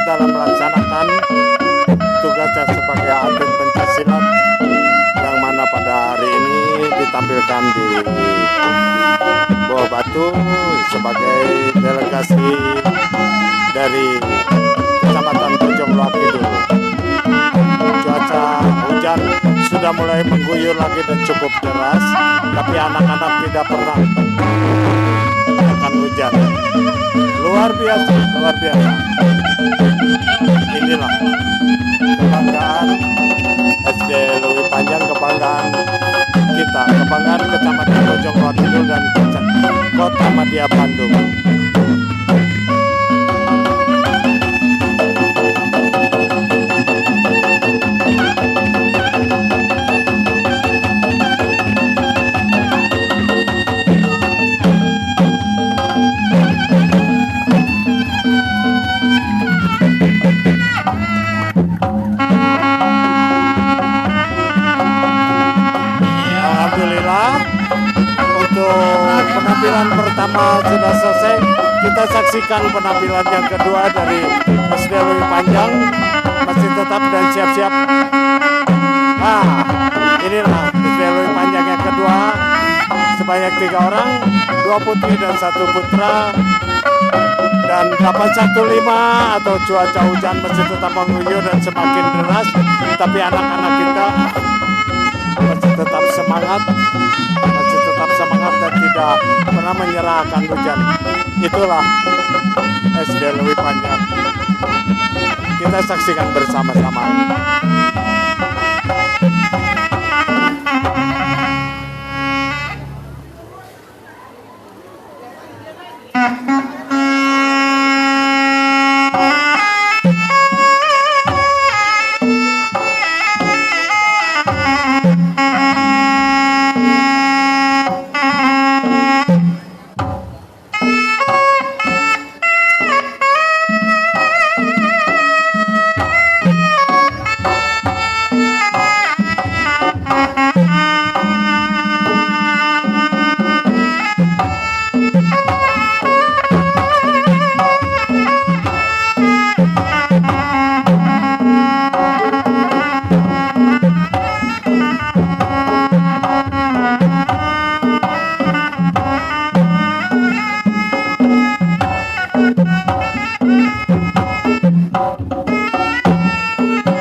dalam melaksanakan tugasnya sebagai atlet pencaksilat yang mana pada hari ini ditampilkan di Bawah Batu sebagai delegasi dari Kecamatan Bojongloa Kidul. Cuaca hujan sudah mulai mengguyur lagi dan cukup deras, tapi anak-anak tidak pernah akan hujan. Luar biasa, luar biasa. Inilah kebanggaan SD Lewi Panjang, kebanggaan kita, kebanggaan Kecamatan Bojongloa Kidul dan Kota Madya Bandung. Alhamdulillah, untuk penampilan pertama sudah selesai. Kita saksikan penampilan yang kedua dari SD Lewi Panjang. Masih tetap dan siap-siap. Inilah SD Lewi Panjang yang kedua. Sebanyak 3 orang, 2 putri dan 1 putra. Dan 815 atau cuaca hujan masih tetap mengguyur dan semakin deras, tapi anak-anak kita masih tetap semangat dan tidak pernah menyerah akan hujan. Itulah SD Lewi Panjang. Kita saksikan bersama-sama.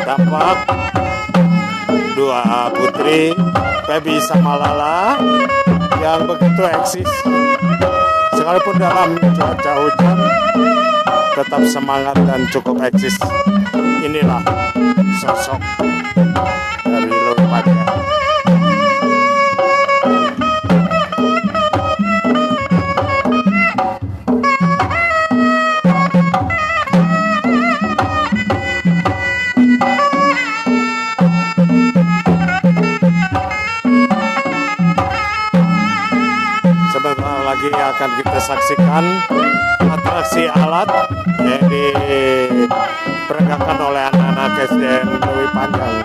Tampak 2 putri, Feby sama Lala, yang begitu eksis. Sekalipun dalam cuaca hujan, tetap semangat dan cukup eksis. Inilah sosok dari Lewi Panjang. Sebentar lagi akan kita saksikan atraksi alat yang diperagakan oleh anak-anak SDN Lewi Panjang.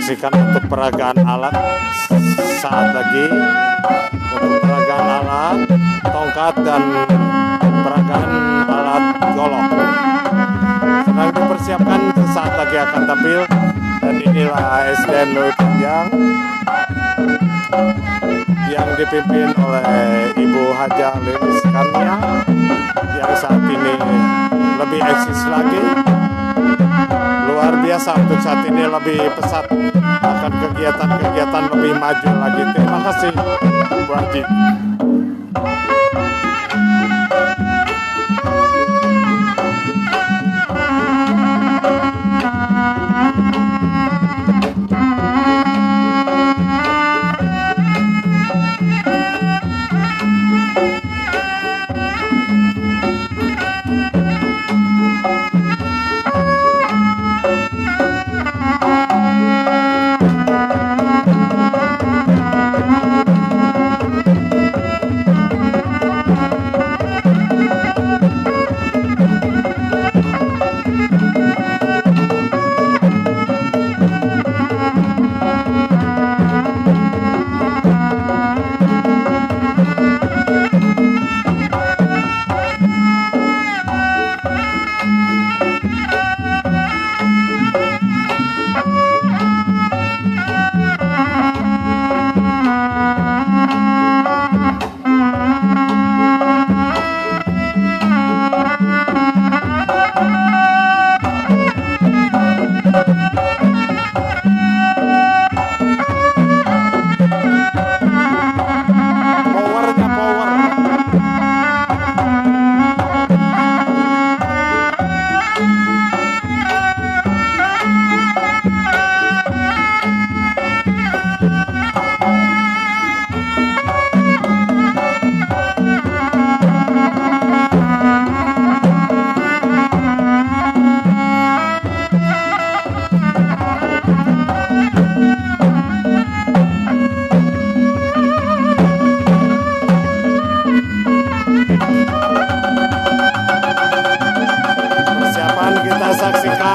saksikan untuk peragaan alat saat lagi, untuk peragaan alat tongkat dan peragaan alat golok. dipersiapkan sesaat lagi akan tampil. Dan inilah SDN Lui Panjang yang dipimpin oleh Ibu Haja Lilis Karnia yang saat ini lebih eksis lagi, luar biasa untuk saat ini, lebih pesat, akan kegiatan-kegiatan lebih maju lagi. Terima kasih Bu Haji.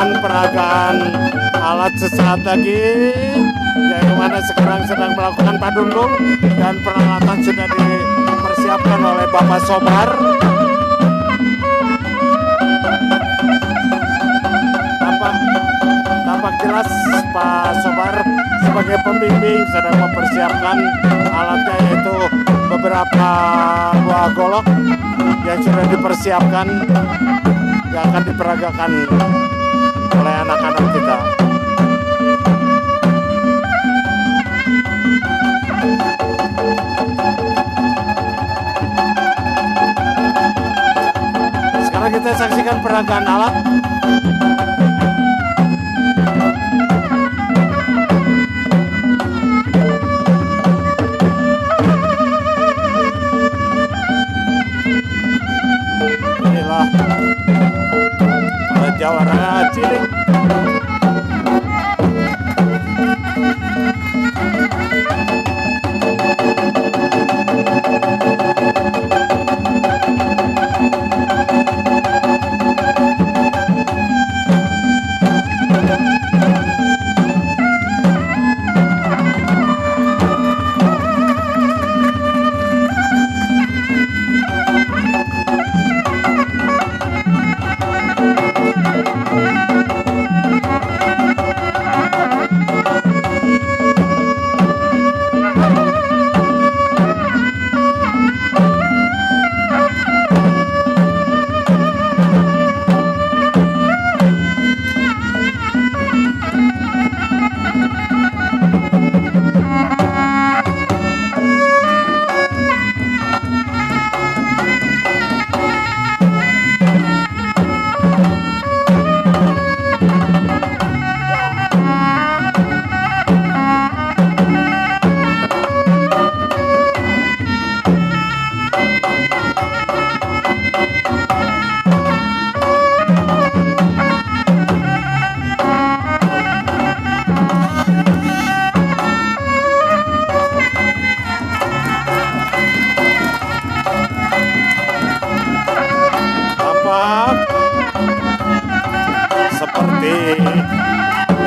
Peragaan alat sesaat lagi, yang mana sekarang sedang melakukan padundung dan peralatan sudah dipersiapkan oleh Bapak Sobar. Tampak jelas Pak Sobar sebagai pembimbing sedang mempersiapkan alatnya, yaitu beberapa buah golok yang sudah dipersiapkan yang akan diperagakan oleh anak-anak kita. Sekarang kita saksikan peragaan alat. Inilah jawara cilik.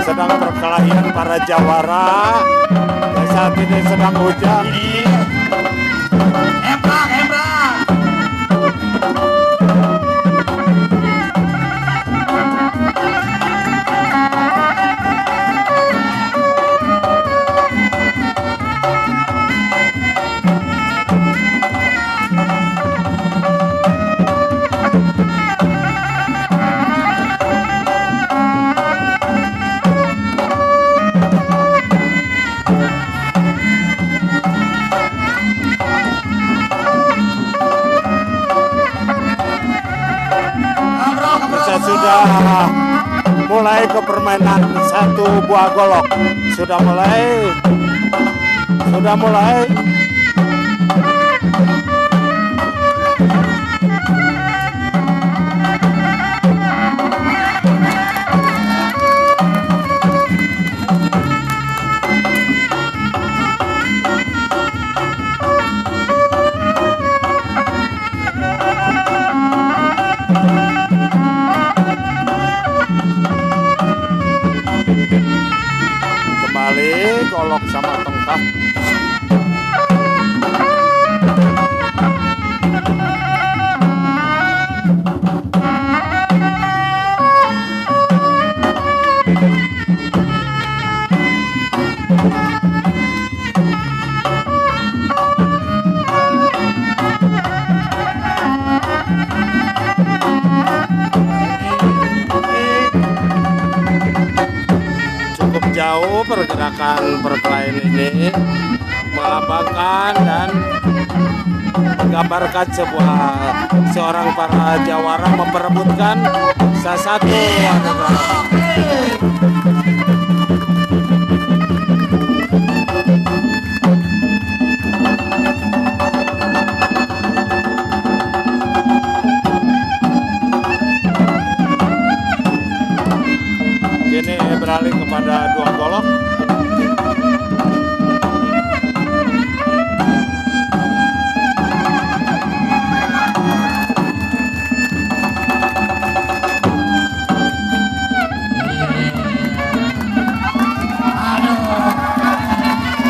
sedang perkelahian para jawara yang saat ini sedang hujan. permainan satu buah golok. Sudah mulai. Kembali golok sama tongkat. Cukup jauh pergerakan perkelahian ini melambangkan dan menggambarkan seorang para jawara memperebutkan salah satu